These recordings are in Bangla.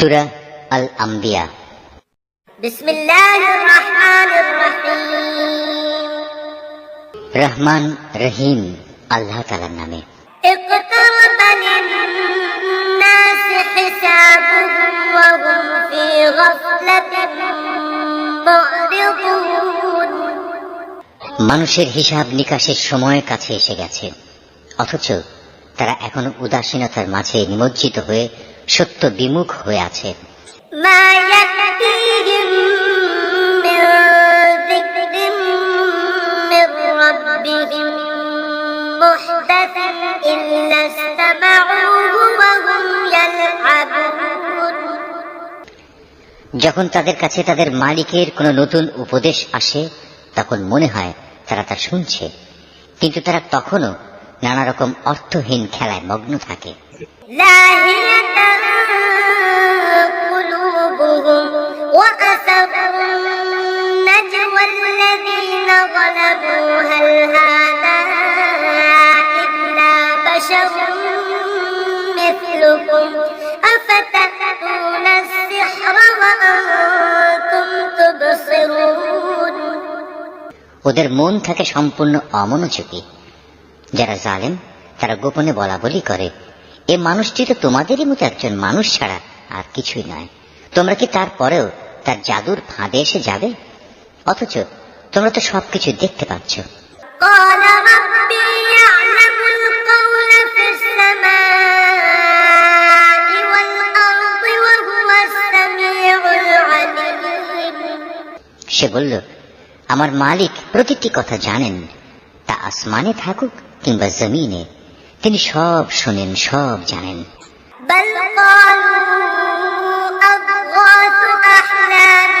সূরা আল আম্বিয়া। বিসমিল্লাহির রহমানির রহিম। রহমান রহিম আল্লাহ তাআলার নামে। ইকতারাবা লিন-নাসি হিসাবুহুম ওয়া হুম ফী গাফলাতিন মু'রিদুন। মানুষের হিসাব নিকাশের সময় কাছে এসে গেছে, অথচ তারা এখনো উদাসীনতার মাঝে নিমজ্জিত হয়ে সত্য বিমুখ হয়ে আছে। মা ইয়াতিহিম মিন যিকরিন মির রাব্বিহিম মুহদাসিন ইল্লা ইসতামাউহু ওয়া হুম ইয়ালআবুন। যখন তাদের কাছে তাদের মালিকের কোনো নতুন উপদেশ আসে, তখন মনে হয় তারা তা শুনছে, কিন্তু তারা তখনও নানা রকম অর্থহীন খেলায় মগ্ন থাকে। লাহিয়াতান কুলুবুহুম ওয়া আসারুন নাজওয়া আল্লাযীনা যালামু হাল হাযা ইল্লা বাশারুন মিথলুকুম আফাতাতুনা আস-সিহরা ওয়া আনতুম তুবসিরুন। ওদের মন থাকে সম্পূর্ণ অমনোযোগী। যারা জালেম তারা গোপনে বলা বলি করে, এ মানুষটি তো তোমাদেরই মতো একজন মানুষ ছাড়া আর কিছুই নয়। তোমরা কি তারপরেও তার জাদুর ফাঁদে এসে যাবে? অথচ তোমরা তো সবকিছু দেখতে পাচ্ছ। قال ربي يعلم القول في السماء والأرض وهو السميع العليم। সে বলল, আমার মালিক প্রতিটি কথা জানেন, তা আসমানে থাকুক কিংবা জমিনে, তিনি সব শোনেন, সব জানেন। بل قالوا أضغاث أحلام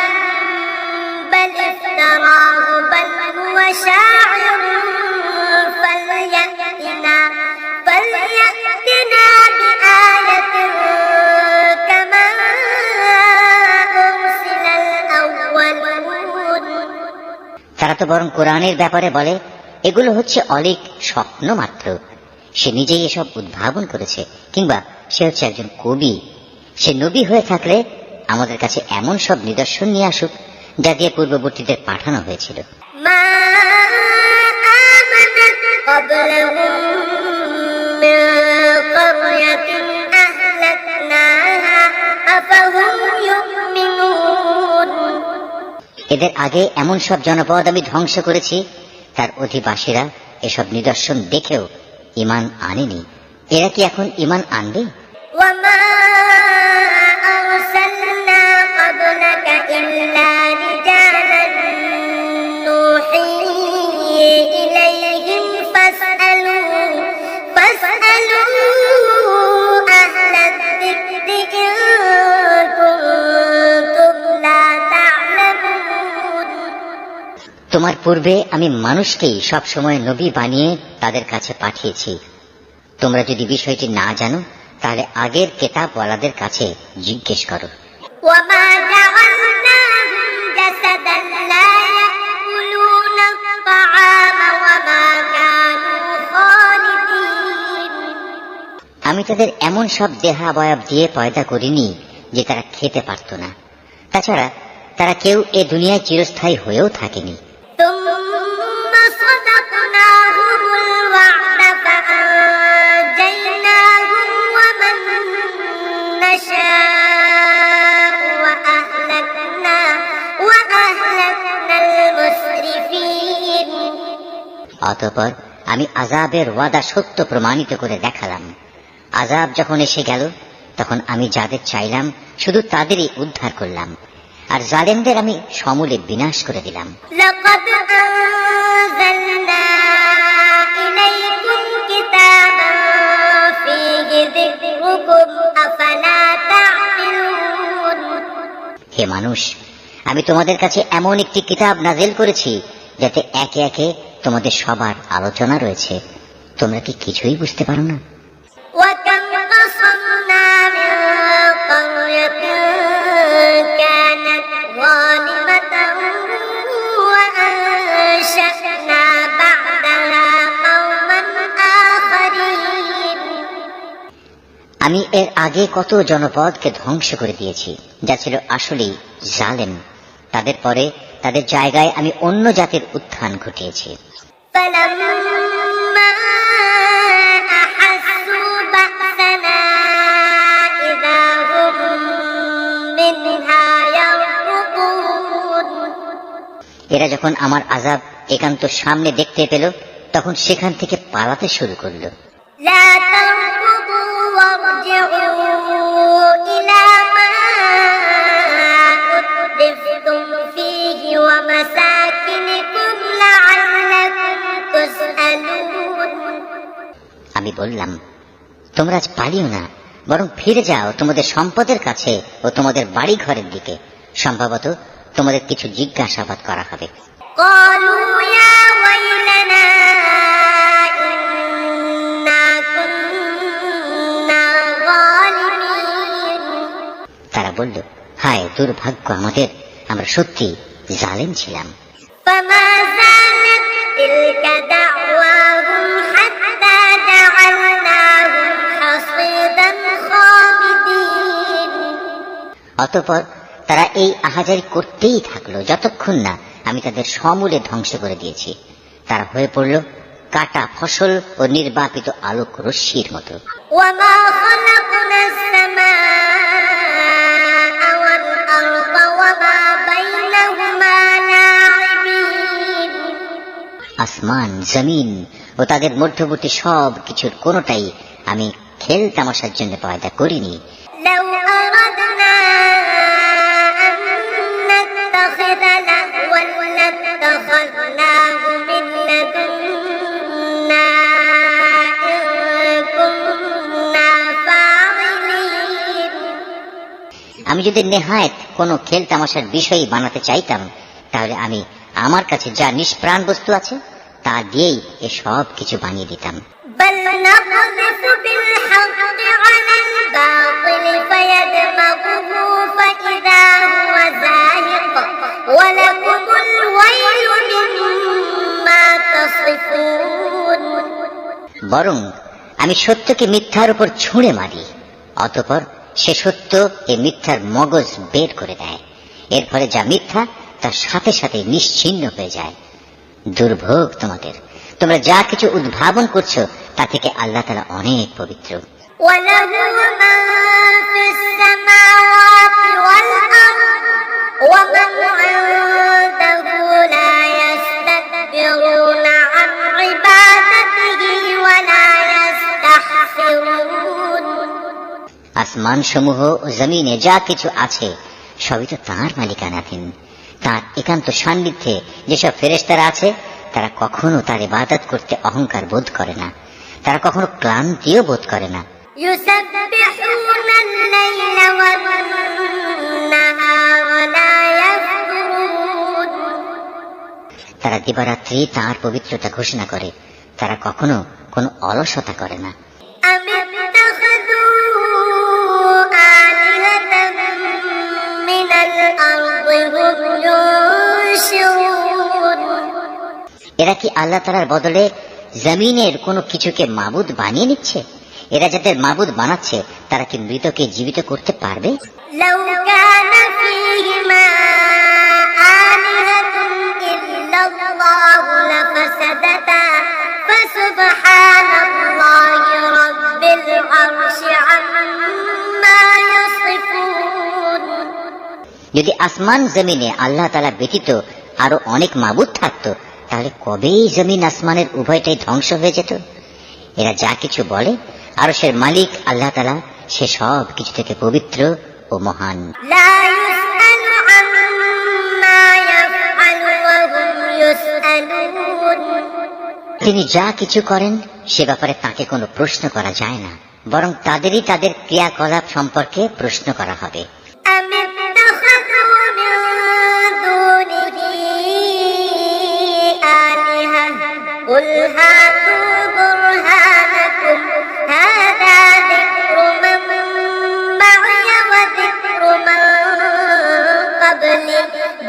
بل افتراه بل هو شاعر فليأتنا بآية كما أرسل الأولون। তারা তো বরং কোরআনের ব্যাপারে বলে, এগুলো হচ্ছে অলীক স্বপ্ন মাত্র। সে নিজেই এসব উদ্ভাবন করেছে, কিংবা সে হচ্ছে একজন কবি। সে নবী হয়ে থাকলে আমাদের কাছে এমন সব নিদর্শন নিয়ে আসুক যা দিয়ে পূর্ববর্তীদের পাঠানো হয়েছিল। ما آمنت قبلهم من قرية أهلكناها أفهم يؤمنون। এদের আগে এমন সব জনপদ আমি ধ্বংস করেছি, তার অধিবাসীরা এসব নিদর্শন দেখেও ঈমান আনেনি। এরা কি এখন ঈমান আনবে? وما أرسلنا قبلك إلا رجالا نوحي إليهم فاسألوا أهل الذكر إن كنتم لا تعلمون। তোমার পূর্বে আমি মানুষকেই সব সময় নবী বানিয়ে তাদের কাছে পাঠিয়েছি। তোমরা যদি বিষয়টি না জানো, তাহলে আগের কেতাবওয়ালাদের কাছে জিজ্ঞেস করো। وما جعلناهم جسدا لا يأكلون الطعام وما كانوا خالدين। আমি তাদের এমন সব দেহাবয়ব দিয়ে পয়দা করিনি যে তারা খেতে পারত না। তাছাড়া তারা কেউ এ দুনিয়ায় চিরস্থায়ী হয়েও থাকেনি। ثم صدقناهم الوعد فأنجيناهم ومن نشاء وأهلكنا المسرفين। অতঃপর আমি আযাবের ওয়াদা সত্য প্রমাণিত করে দেখালাম। আযাব যখন এসে গেল, তখন আমি যাদের চাইলাম শুধু তাদেরই উদ্ধার করলাম, আর জালেমদের আমি সমূলে বিনাশ করে দিলাম। لقد أنزلنا إليكم كتابا فيه ذكركم أفلا تعقلون। হে মানুষ, আমি তোমাদের কাছে এমন একটি কিতাব নাযিল করেছি যাতে একে একে তোমাদের সবার আলোচনা রয়েছে। তোমরা কি কিছুই বুঝতে পারো না? وكم قصمنا من قرية كانت ظالمة وأنشأنا بعدها قوما آخرين। আমি এর আগে কত জনপদকে ধ্বংস করে দিয়েছি যা ছিল আসলেই জালেম। তাদের পরে তাদের জায়গায় আমি অন্য জাতির উত্থান ঘটিয়েছি। فلما أحسوا بأسنا إذا هم منها يركضون। এরা যখন আমার আযাব একান্ত সামনে দেখতে পেল তখন সেখান থেকে পালাতে শুরু করলো। لا تركضوا وارجعوا إلى ما أترفتم فيه ومساكنكم لعلكم تسألون। আমি বললাম, তোমরা আজ পালিও না, বরং ফিরে যাও তোমাদের সম্পদের কাছে ও তোমাদের বাড়ি ঘরের দিকে। সম্ভবত তোমাদের কিছু জিজ্ঞাসাবাদ করা হবে। قالوا يا ويلنا إنا كنا ظالمين। তারা বলল, হায় দুর্ভাগ্য আমাদের, আমরা সত্যি জালেম ছিলাম। فما زالت تلك دعواهم حتى جعلناهم حصيدا خامدين। অতঃপর তারা এই আহাজারি করতেই থাকলো যতক্ষণ না আমি তাদের সমূলে ধ্বংস করে দিয়েছি। তারা হয়ে পড়ল কাটা ফসল ও নির্বাপিত আলোক রশ্মির মতো। وما خلقنا السماء والأرض وما بينهما لاعبين। আসমান, জমিন ও তাদের মধ্যবর্তী সব কিছুর কোনোটাই আমি খেল তামাশার জন্য পয়দা করিনি। لو أردنا أن نتخذ لهوا لاتخذناه من لدنا إن كنا فاعلين। আমি যদি নেহায়েত কোনো খেল তামাশার বিষয় বানাতে চাইতাম তাহলে আমি আমার কাছে যা নিষ্প্রাণ বস্তু আছে তা দিয়েই এসব কিছু বানিয়ে দিতাম। بل نقذف بالحق على الباطل فيدمغه فإذا هو زاهق ولكم الويل مما تصفون। বরং আমি সত্যকে মিথ্যার উপর ছুঁড়ে মারি, অতঃপর সে সত্য এই মিথ্যার মগজ বের করে দেয়। এর ফলে যা মিথ্যা তার সাথে সাথে নিশ্চিহ্ন হয়ে যায়। দুর্ভোগ তোমাদের, তোমরা যা কিছু উদ্ভাবন করছো তা থেকে আল্লাহ তাআলা অনেক পবিত্র। وله من في السماوات والأرض ومن عنده لا يستكبرون عن عبادته ولا يستحسرون। আসমান সমূহ ও জমিনে যা কিছু আছে সবই তো তাঁর মালিকানাধীন। তার একান্ত সান্নিধ্যে যেসব ফেরেশতারা আছে তারা কখনো তার ইবাদত করতে অহংকার বোধ করে না, তারা কখনো ক্লান্তিও বোধ করে না। يسبحون الليل والنهار لا يفترون। তারা দিবারাত্রি তাঁর পবিত্রতা ঘোষণা করে, তারা কখনো কোনো অলসতা করে না। أم اتخذوا آلهة من الأرض هم ينشرون। এরা কি আল্লাহ তাআলার বদলে জমিনের কোনো কিছুকে মাবুদ বানিয়ে নিচ্ছে? এরা যাদের মাবুদ বানাচ্ছে তারা কি মৃতকে জীবিত করতে পারবে? لو كان فيهما آلهة إلا الله لفسدتا فسبحان الله رب العرش عما يصفون। যদি আসমান জমিনে আল্লাহ তাআলা ব্যতীত আরো অনেক মাবুদ থাকতো তাহলে কবেই জমিন আসমানের উভয়টাই ধ্বংস হয়ে যেত। এরা যা কিছু বলে আরশের মালিক আল্লাহ তাআলা সে সব কিছু থেকে পবিত্র ও মহান। لا يسأل عما يفعل وهم يسألون। তিনি যা কিছু করেন সে ব্যাপারে তাকে কোনো প্রশ্ন করা যায় না, বরং তাদেরই তাদের ক্রিয়াকলাপ সম্পর্কে প্রশ্ন করা হবে। أم اتخذوا من دونه آلهة قل هاتوا برهانكم هذا ذكر من معي وذكر من قبلي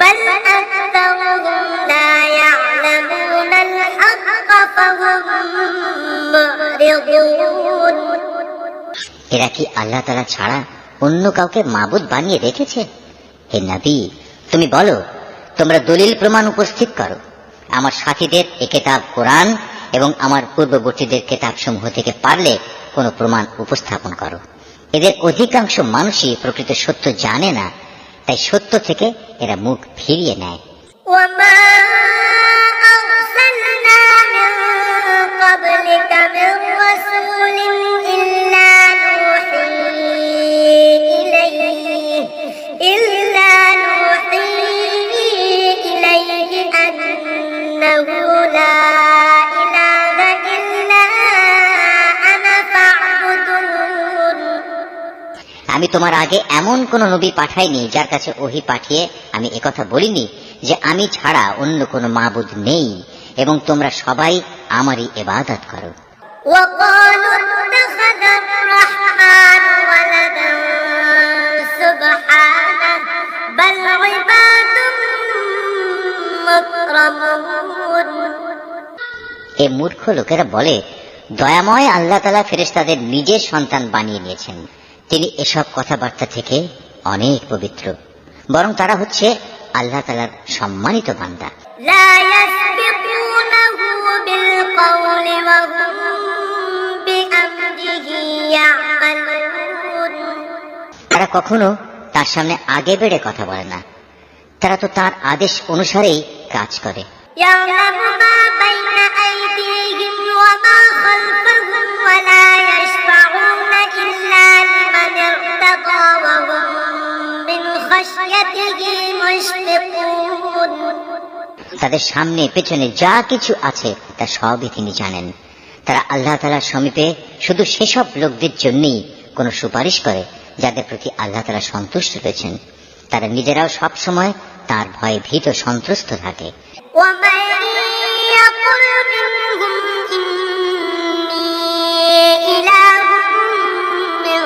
بل أكثرهم لا يعلمون الحق فهم معرضون। এরা কি আল্লাহ তাআলা ছাড়া অন্য কাউকে মাবুদ বানিয়ে রেখেছে? হে নবী, তুমি বলো, তোমরা দলিল প্রমাণ উপস্থিত করো। আমার সাথীদের এ কিতাব কোরআন এবং আমার পূর্ববর্তীদের কিতাবসমূহ থেকে পারলে কোনো প্রমাণ উপস্থাপন করো। এদের অধিকাংশ মানুষই প্রকৃত সত্য জানে না, তাই সত্য থেকে এরা মুখ ফিরিয়ে নেয়। وما أرسلنا من قبلك من رسول إلا نوحي إليه أنه لا إله إلا أنا فاعبدون। আমি তোমার আগে এমন কোন নবী পাঠাইনি যার কাছে ওহী পাঠিয়ে আমি একথা বলিনি যে আমি ছাড়া অন্য কোনো মাবুদ নেই এবং তোমরা সবাই আমারই ইবাদত করো। وقالوا اتخذ الرحمن ولدا سبحانه بل عباد مكرمون। এ মূর্খ লোকেরা বলে, দয়াময় আল্লাহ তাআলা ফেরেশতাদের নিজের সন্তান বানিয়ে নিয়েছেন। তিনি এসব কথাবার্তা থেকে অনেক পবিত্র, বরং তারা হচ্ছে আল্লাহ তাআলার সম্মানিত বান্দা। لا يسبقونه بالقول وهم بأمره يعملون। তারা কখনো তার সামনে আগে বেড়ে কথা বলে না, তারা তো তার আদেশ অনুসারেই কাজ করে। يعلم ما بين أيديهم وما خلفهم ولا يشفعون إلا لمن ارتضى وهم من خشيته مشفقون। তাদের সামনে পেছনে যা কিছু আছে তা সবই তিনি জানেন। তারা আল্লাহ তাআলার সমীপে শুধু সেসব লোকদের জন্যই কোন সুপারিশ করে যাদের প্রতি আল্লাহ তাআলা সন্তুষ্ট রয়েছেন। তারা নিজেরাও সব সময় তার ভয়ে ভীত সন্ত্রস্ত থাকে। ومن يقل منهم إني إله من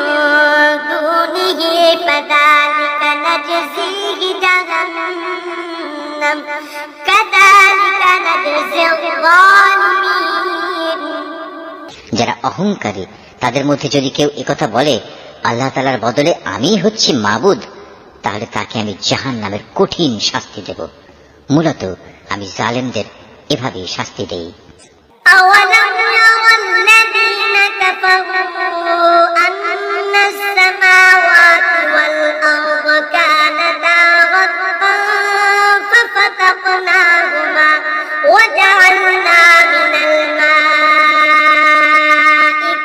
دونه فذلك نجزيه جهنم كذلك نجزي الظالمين। যারা অহংকারী তাদের মধ্যে যদি কেউ একথা বলে, আল্লাহ তাআলার বদলে আমি হচ্ছি মাবুদ, তাহলে তাকে আমি জাহান্নামের কঠিন শাস্তি দেব। মূলত আমি জালেমদের এভাবেই শাস্তি দেই। أولم ير الذين كفروا أن السماوات والأرض كانتا رتقا ففتقناهما وجعلنا من الماء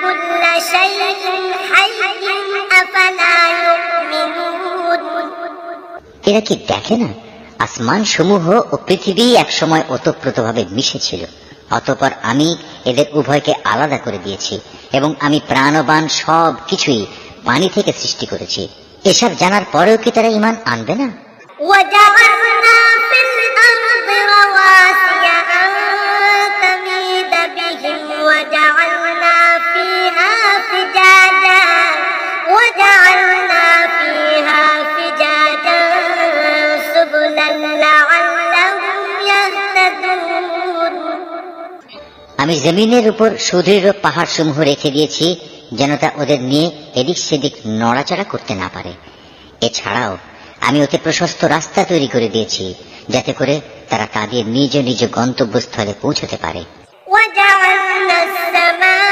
كل شيء حي أفلا يؤمنون। এরা কি দেখে না, আসমান সমূহ ও পৃথিবী একসময় ওতপ্রোতভাবে মিশেছিল, অতঃপর আমি এদের উভয়কে আলাদা করে দিয়েছি এবং আমি প্রাণবান সব কিছুই পানি থেকে সৃষ্টি করেছি। এসব জানার পরেও কি তারা ঈমান আনবে না? وجعلنا في الأرض رواسي أن تميد بهم وجعلنا فيها فجاجا سبلا لعلهم يهتدون। আমি জমিনের উপর সুদৃঢ় পাহাড় সমূহ রেখে দিয়েছি যেন তা ওদের নিয়ে এদিক সেদিক নড়াচড়া করতে না পারে। এছাড়াও আমি ওতে প্রশস্ত রাস্তা তৈরি করে দিয়েছি যাতে করে তারা তাদের নিজ নিজ গন্তব্যস্থলে পৌঁছতে পারে। وجعلنا السماء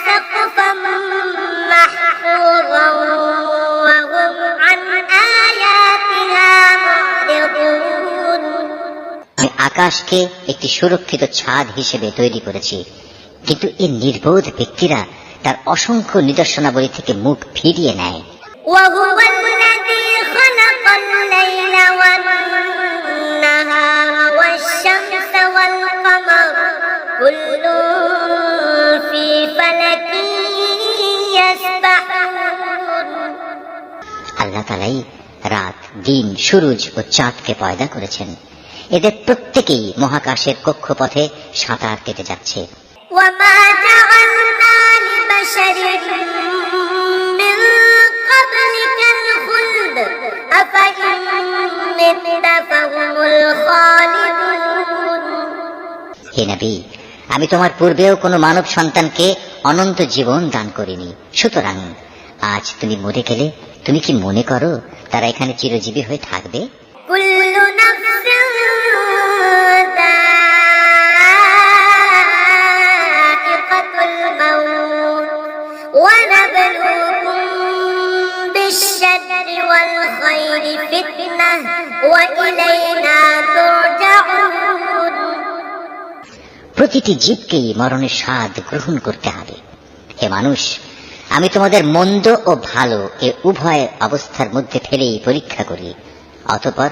سقفا محفوظا وهم عن آياتها معرضون। আমি আকাশকে একটি সুরক্ষিত ছাদ হিসেবে তৈরি করেছি, কিন্তু এই নির্বোধ ব্যক্তিরা তার অসংখ্য নিদর্শনাবলী থেকে মুখ ফিরিয়ে নেয়। وهو الذي خلق الليل والنهار والشمس والقمر كل في فلك يسبحون। আল্লাহ তাআলাই রাত, দিন, সূরজ ও চাঁদকে পয়দা করেছেন। এদের প্রত্যেকেই মহাকাশের কক্ষপথে সাঁতার কেটে যাচ্ছে। وما جعلنا لبشر من قبلك الخلد أفإن مت فهم الخالدون। হে নবী, আমি তোমার পূর্বেও কোনো মানব সন্তানকে অনন্ত জীবন দান করিনি। সুতরাং আজ তুমি মরে গেলে তুমি কি মনে করো তারা এখানে চিরজীবী হয়ে থাকবে? كل نفس ذائقة الموت ونبلوكم بالشر والخير فتنة وإلينا ترجعون। প্রতিটি জীবকেই মরণের স্বাদ গ্রহণ করতে হবে। হে মানুষ, আমি তোমাদের মন্দ ও ভালো এ উভয় অবস্থার মধ্যে ফেলেই পরীক্ষা করি, অতঃপর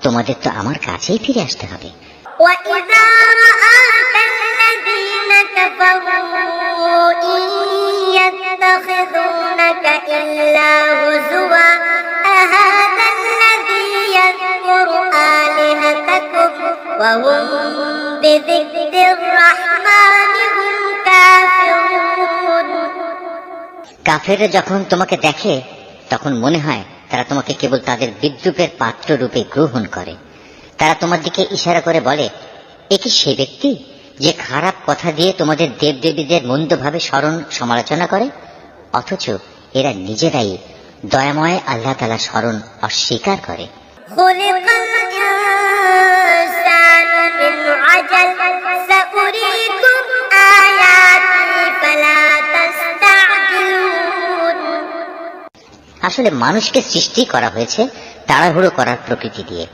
তোমাদের তো আমার কাছেই ফিরে আসতে হবে। وإذا رآك الذين كفروا إن يتخذونك إلا هزوا أهذا الذي يذكر آلهتكم وهم بذكر الرحمن هم كافرون। কাফেররা যখন তোমাকে দেখে তখন মনে হয় তারা তোমাকে কেবল তাদের বিদ্রূপের পাত্র রূপে গ্রহণ করে। তারা তোমার দিকে ইশারা করে বলে, এ কি সে ব্যক্তি যে খারাপ কথা দিয়ে তোমাদের দেবদেবীদের মন্দভাবে স্মরণ সমালোচনা করে? অথচ এরা নিজেরাই দয়াময় আল্লাহ তাআলা স্মরণ অস্বীকার করে। خلق الإنسان من عجل سأريكم آياتي فلا تستعجلون। আসলে মানুষকে সৃষ্টি করা হয়েছে তাড়াহুড়ো করার প্রকৃতি দিয়ে,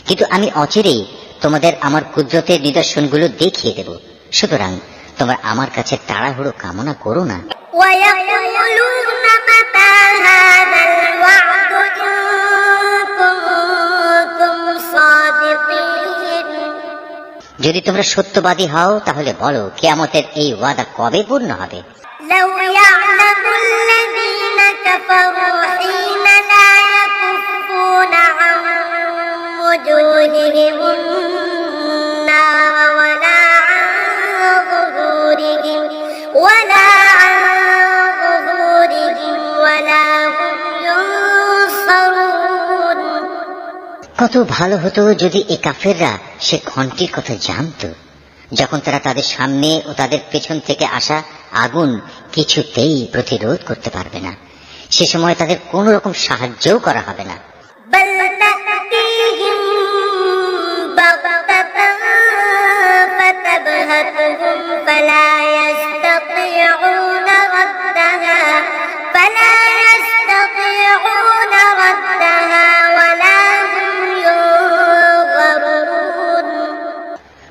কিন্তু আমি অচিরেই তোমাদের আমার কুদরতের নিদর্শনগুলো দেখিয়ে দেব। সুতরাং তোমরা আমার কাছে তাড়াহুড়ো কামনা করো না। ويقولون متى هذا الوعد إن كنتم صادقين। যদি তোমরা সত্যবাদী হও তাহলে বলো কিয়ামতের এই ওয়াদা কবে পূর্ণ হবে? لو يعلم الذين كفروا حين لا يكفون عن وجوههم النار ولا عن ظهورهم ولا هم ينصرون। কত ভালো হতো যদি এই কাফেররা সে ঘন্টির কথা জানতো, যখন তারা তাদের সামনে ও তাদের পেছন থেকে আসা আগুন কিছুতেই প্রতিরোধ করতে পারবে না। সে সময় তাদের কোন রকম সাহায্যও করা হবে না। بل تأتيهم بغتة فتبهتهم فلا يستطيعون ردها ولا هم ينظرون।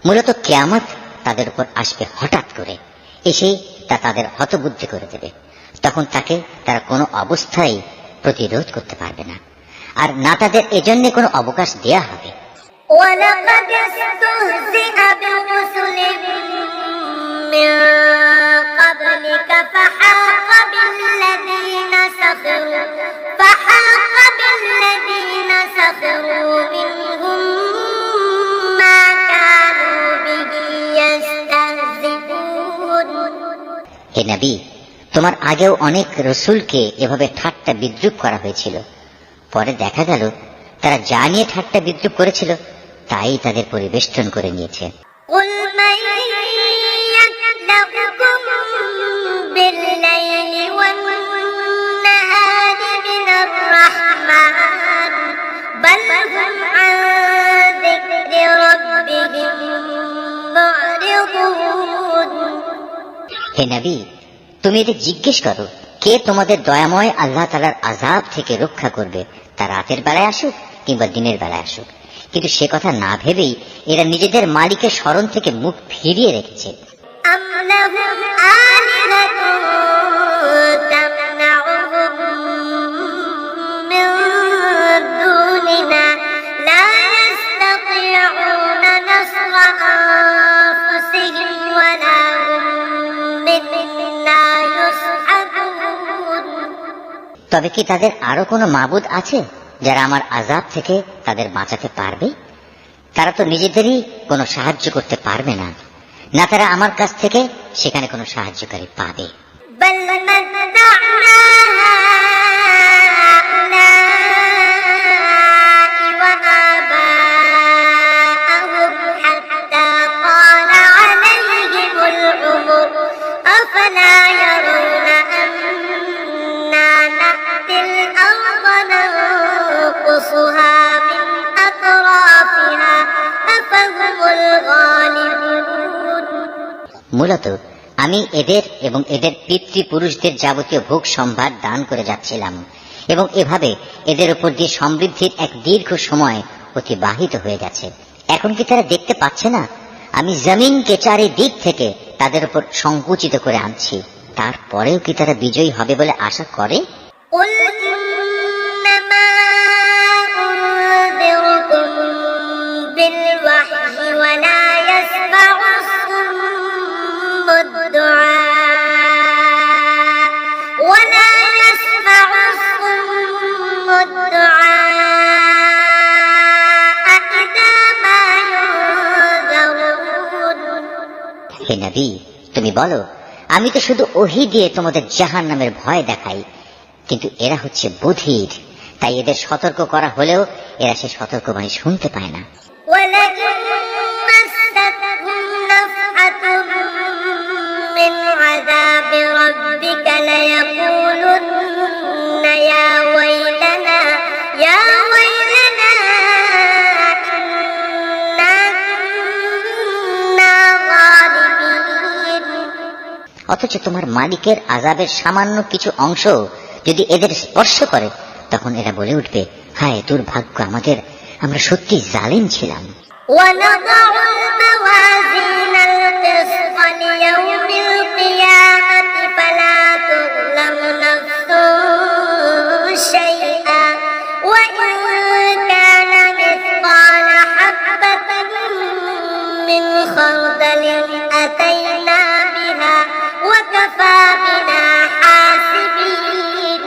মূলত কিয়ামত তাদের উপর আসবে হঠাৎ করে, এসে তা তাদের হতবুদ্ধি করে দেবে। তখন তাকে তারা কোনো অবস্থায় প্রতিরোধ করতে পারবে না, আর না তাদের এজন্য কোনো অবকাশ দেয়া হবে। ولقد استهزئ برسل من قبلك فحاق بالذين سخروا منهم ما كانوا به يستهزئون। হে নবী, তোমার আগেও অনেক রসুলকে এভাবে ঠাট্টা বিদ্রূপ করা হয়েছিল। পরে দেখা গেল তারা যা নিয়ে ঠাট্টা বিদ্রূপ করেছিল তাই তাদের পরিবেষ্টন করে নিয়েছে। قل من يكلؤكم بالليل والنهار من الرحمن بل هم عن ذكر ربهم معرضون। হে নবী, তুমি এদের জিজ্ঞেস করো, কে তোমাদের দয়াময় আল্লাহ তাআলার আযাব থেকে রক্ষা করবে, তা রাতের বেলায় আসুক কিংবা দিনের বেলায় আসুক। কিন্তু সে কথা না ভেবেই এরা নিজেদের মালিকের স্মরণ থেকে মুখ ফিরিয়ে রেখেছে। أم لهم آلهة تمنعهم من دوننا لا يستطيعون نصر أنفسهم ولا هم منا يصحبون। তবে কি তাদের আরো কোনো মাবুদ আছে যারা আমার আযাব থেকে তাদের বাঁচাতে পারবে? তারা তো নিজেদেরই কোনো সাহায্য করতে পারবে না, না তারা আমার কাছ থেকে সেখানে কোনো সাহায্যকারী পাবে। بل متعنا هؤلاء وآباءهم حتى طال عليهم العمر أفلا মূলত আমি এদের এবং এদের পিতৃপুরুষদের যাবতীয় ভোগ সম্ভার দান করে যাচ্ছিলাম এবং এভাবে এদের উপর দিয়ে সমৃদ্ধির এক দীর্ঘ সময় অতিবাহিত হয়ে গেছে। এখন কি তারা দেখতে পাচ্ছে না আমি জমিনকে চারিদিক থেকে তাদের উপর সংকুচিত করে আনছি? তারপরেও কি তারা বিজয়ী হবে বলে আশা করে? قل إنما أنذركم بالوحي ولا يسمع الصم الدعاء ولا يسمع الصم الدعاء إذا ما ينذرون। হে নবী, তুমি বলো, আমি তো শুধু ওহী দিয়ে তোমাদের জাহান্নামের ভয় দেখাই, কিন্তু এরা হচ্ছে বধির, তাই এদের সতর্ক করা হলেও এরা সে সতর্কবাণী শুনতে পায় না। ولئن مستهم نفحة من عذاب ربك ليقولن يا ويلنا إنا كنا ظالمين। অথচ তোমার মালিকের আযাবের সামান্য কিছু অংশ যদি এদের স্পর্শ করে, তখন এরা বলে উঠবে, হায় দুর্ভাগ্য আমাদের, আমরা সত্যি জালিম ছিলাম। ونضع الموازين القسط ليوم القيامة فلا تظلم نفس شيئا وإن كان مثقال حبة من خردل أتينا بها وكفى بنا حاسبين।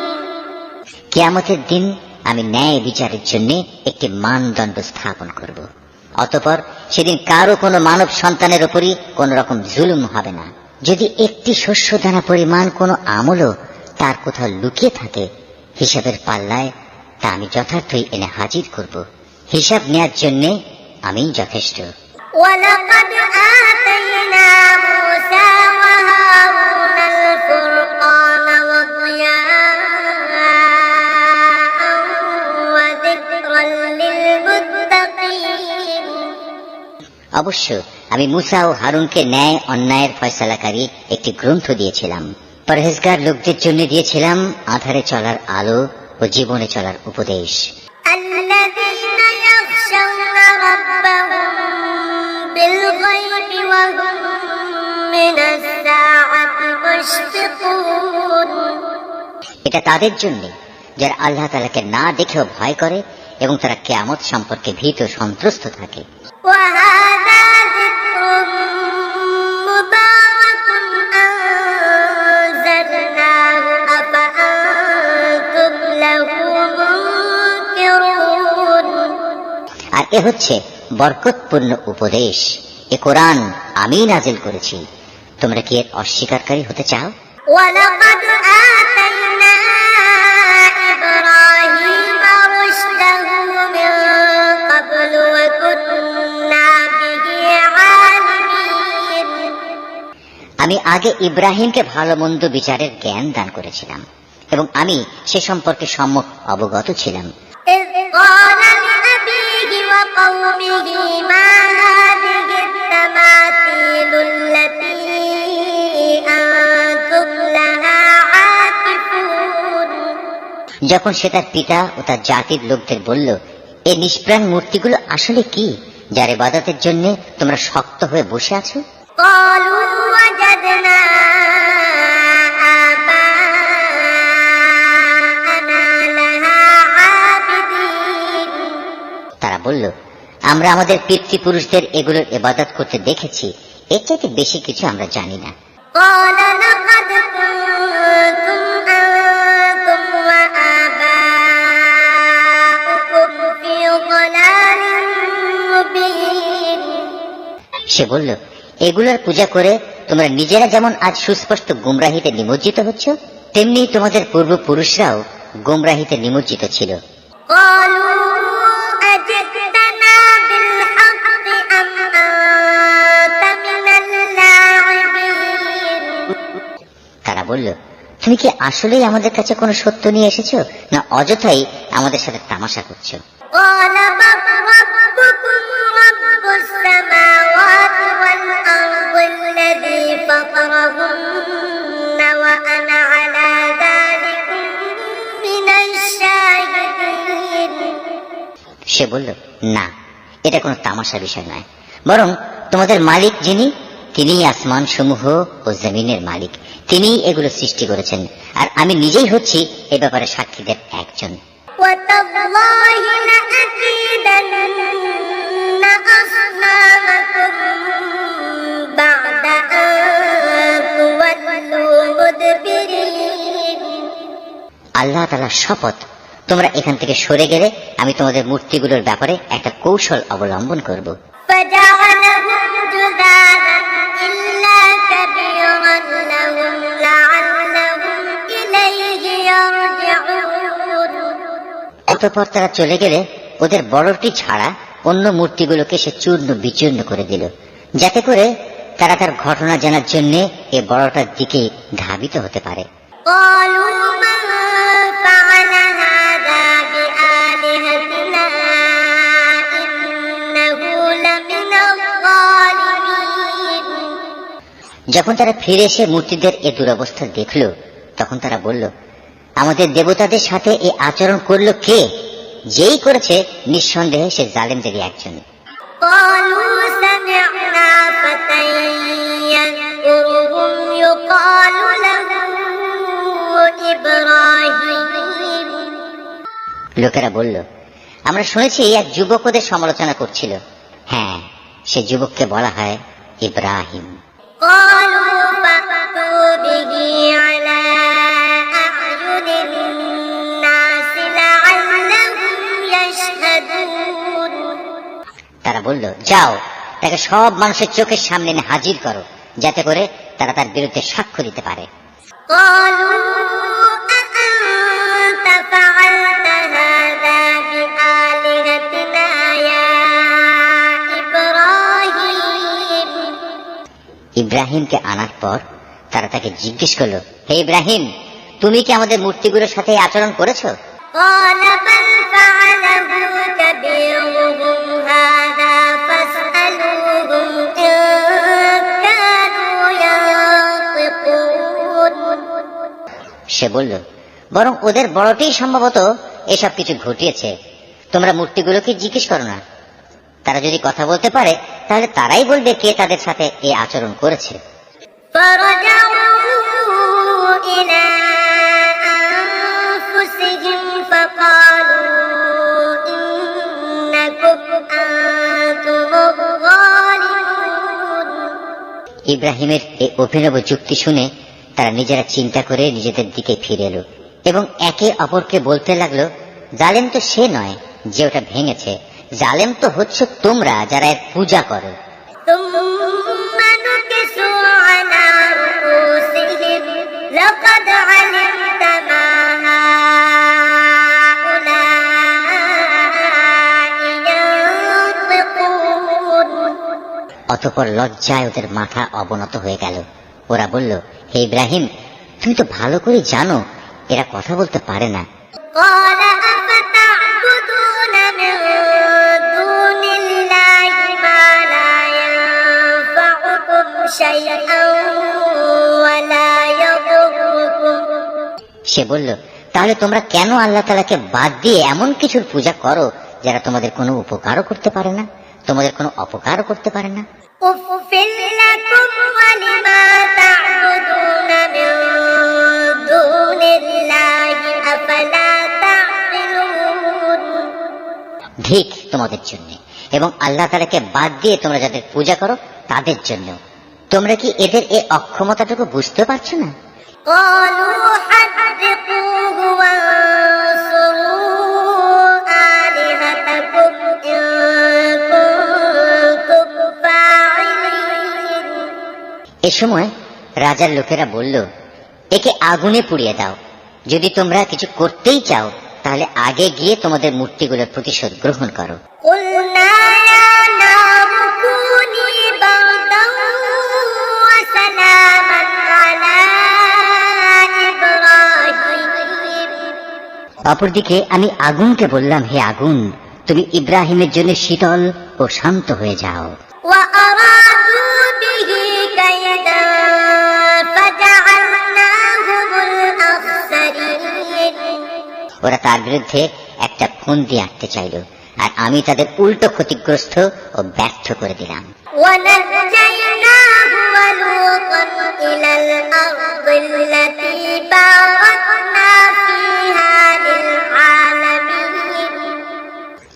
কিয়ামতের দিন আমি ন্যায় বিচারের জন্য একটি মানদণ্ড স্থাপন করব। অতঃপর সেদিন কারো কোনো মানব সন্তানের উপরই কোন রকম জুলুম হবে না। যদি একটি শস্য দানা পরিমাণ কোনো আমলও তার কোথাও লুকিয়ে থাকে, হিসাবের পাল্লায় তা আমি যথার্থই এনে হাজির করব। হিসাব নেয়ার জন্য আমিই যথেষ্ট। ولقد آتينا موسى وهارون الفرقان وضياء وذكرا للمتقين। অবশ্য আমি মুসা ও হারুনকে ন্যায় অন্যায়ের ফয়সালাকারী একটি গ্রন্থ দিয়েছিলাম। পরহেজগার লোকদের জন্য দিয়েছিলাম আধারে চলার আলো ও জীবনে চলার উপদেশ। الذين يخشون ربهم بالغيب وهم من الساعة مشفقون। এটা তাদের জন্য যারা আল্লাহ তাআলাকে না দেখেও ভয় করে এবং তারা কিয়ামত সম্পর্কে ভীত সন্ত্রস্ত থাকে। وهذا ذكر مبارك أنزلناه أفأنتم له منكرون। আর এ হচ্ছে বরকতপূর্ণ উপদেশ। এ কোরআন আমি নাজিল করেছি, তোমরা কি এর অস্বীকারী হতে চাও? ولقد آتينا إبراهيم رشده من قبل وكنا به عالمين। আমি আগে ইব্রাহিমকে ভালো মন্দ বিচারের জ্ঞান দান করেছিলাম এবং আমি সে সম্পর্কে সম্যক অবগত ছিলাম। إذ قال لأبيه وقومه ما هذه التماثيل التي أنتم لها عاكفون। যখন সে তার পিতা ও তার জাতির লোকদের বলল, এই নিষ্প্রাণ মূর্তিগুলো আসলে কি, যার ইবাদতের জন্য তোমরা শক্ত হয়ে বসে আছো? قالوا وجدنا آباءنا لها عابدين। তারা বলল, আমরা আমাদের পিতৃপুরুষদের এগুলোর ইবাদত করতে দেখেছি, এর চাইতে বেশি কিছু আমরা জানি না। قال لقد كنتم أنتم وآباؤكم في ضلال مبين। সে বলল, এগুলোর পূজা করে তোমরা নিজেরা যেমন আজ সুস্পষ্ট গুমরাহিতে নিমজ্জিত হচ্ছ, তেমনি তোমাদের পূর্বপুরুষরাও গুমরাহিতে নিমজ্জিত ছিল। قالوا أجئتنا بالحق أم أنت من اللاعبين। তারা বলল, তুমি কি আসলেই আমাদের কাছে কোনো সত্য নিয়ে এসেছো, না অযথাই আমাদের সাথে তামাশা করছো? قال بل ربكم رب السماوات والأرض الذي أجورهن وأنا على ذلك من الشاهدين সে বলল, না, এটা কোনো তামাশা বিষয় নয়, বরং তোমাদের মালিক যিনি, তিনিই আসমান সমূহ ও জমিনের মালিক, তিনিই এগুলো সৃষ্টি করেছেন, আর আমি নিজেই হচ্ছি এ ব্যাপারে সাক্ষীদের একজন। وتالله لأكيدن أصنامكم بعد أن تولوا مدبرين আল্লাহ তাআলার শপথ, তোমরা এখান থেকে সরে গেলে আমি তোমাদের মূর্তিগুলোর ব্যাপারে একটা কৌশল অবলম্বন করব। فجعلهم جذاذا إلا كبيرا لهم لعلهم إليه يرجعون অতঃপর তারা চলে গেলে ওদের বড়টি ছাড়া অন্য মূর্তিগুলোকে সে চূর্ণ বিচূর্ণ করে দিল, যাতে করে তারা তার ঘটনা জানার জন্য এ বড়টার দিকে ধাবিত হতে পারে। قالوا من فعل هذا بآلهتنا إنه لمن الظالمين যখন তারা ফিরে এসে মূর্তিদের এ দুরবস্থা দেখল, তখন তারা বলল, আমাদের দেবতাদের সাথে এ আচরণ করলো কে? যেই করেছে নিঃসন্দেহে সে জালেমদেরই একজন। قالوا سمعنا فتى يذكرهم يقال له إبراهيم লোকেরা বলল, আমরা শুনেছি এক যুবক ওদের সমালোচনা করছিল। হ্যাঁ, সে যুবককে বলা হয় ইব্রাহিম। قالوا فأتوا به على أعين الناس لعلهم يشهدون তারা বলল, যাও, তাকে সব মানুষের চোখের সামনে এনে হাজির করো, যাতে করে তারা তার বিরুদ্ধে সাক্ষ্য দিতে পারে। قالوا أأنت فعلت هذا بآلهتنا يا إبراهيم ইব্রাহিমকে আনার পর তারা তাকে জিজ্ঞেস করলো, হে ইব্রাহিম, তুমি কি আমাদের মূর্তিগুলোর সাথে এই আচরণ করেছো? قال بل فعله كبيرهم هذا فاسألوهم إن كانوا ينطقون সে বলল, বরং ওদের বড়টি সম্ভবত এসব কিছু ঘটিয়েছে, তোমরা মূর্তিগুলোকে জিজ্ঞেস করো না। তারা যদি কথা বলতে পারে তাহলে তারাই বলবে কে তাদের সাথে এই আচরণ করেছে। فرجعوا إلى أنفسهم فقالوا إنكم أنتم الظالمون ইব্রাহিমের এই অভিনব যুক্তি শুনে তারা নিজেরা চিন্তা করে নিজেদের দিকে ফিরে এলো এবং একে অপরকে বলতে লাগলো, জালেম তো সে নয় যে ওটা ভেঙেছে, জালেম তো হচ্ছে তোমরা যারা এর পূজা করো। ثم نكسوا على رؤوسهم لقد علمت ما هؤلاء ينطقون অতঃপর লজ্জায় ওদের মাথা অবনত হয়ে গেল। ওরা বলল, হে ইব্রাহিম, তুমি তো ভালো করে জানো এরা কথা বলতে পারে না। قال أفتعبدون من دون الله ما لا ينفعكم شيئا ولا يضركم সে বলল, তাহলে তোমরা কেন আল্লাহ তাআলাকে বাদ দিয়ে এমন কিছুর পূজা করো যারা তোমাদের কোনো উপকারও করতে পারে না, তোমাদের কোনো অপকারও করতে পারে না? أف لكم ولما تعبدون من دون الله أفلا تعقلون ঠিক তোমাদের জন্য এবং আল্লাহ তাআলাকে বাদ দিয়ে তোমরা যাদের পূজা করো তাদের জন্য। তোমরা কি এদের এই অক্ষমতাটুকু বুঝতে পারছো না? قالوا حرقوه وانصروا آلهتكم إن كنتم فاعلين এ সময় রাজার লোকেরা বলল, একে আগুনে পুড়িয়ে দাও, যদি তোমরা কিছু করতেই চাও তাহলে আগে গিয়ে তোমাদের মূর্তিগুলোর প্রতিশোধ গ্রহণ করো। قلنا يا نار كوني بردا وسلاما على إبراهيم অপরদিকে আমি আগুনকে বললাম, হে আগুন, তুমি ইব্রাহিমের জন্য শীতল ও শান্ত হয়ে যাও। وأرادوا به كيدا ওরা তার বিরুদ্ধে একটা ফন্দি আঁটতে চাইল, আর আমি তাদের উল্টো ক্ষতিগ্রস্ত ও ব্যর্থ করে দিলাম। ونجيناه ولوطا إلى الأرض التي باركنا فيها للعالمين।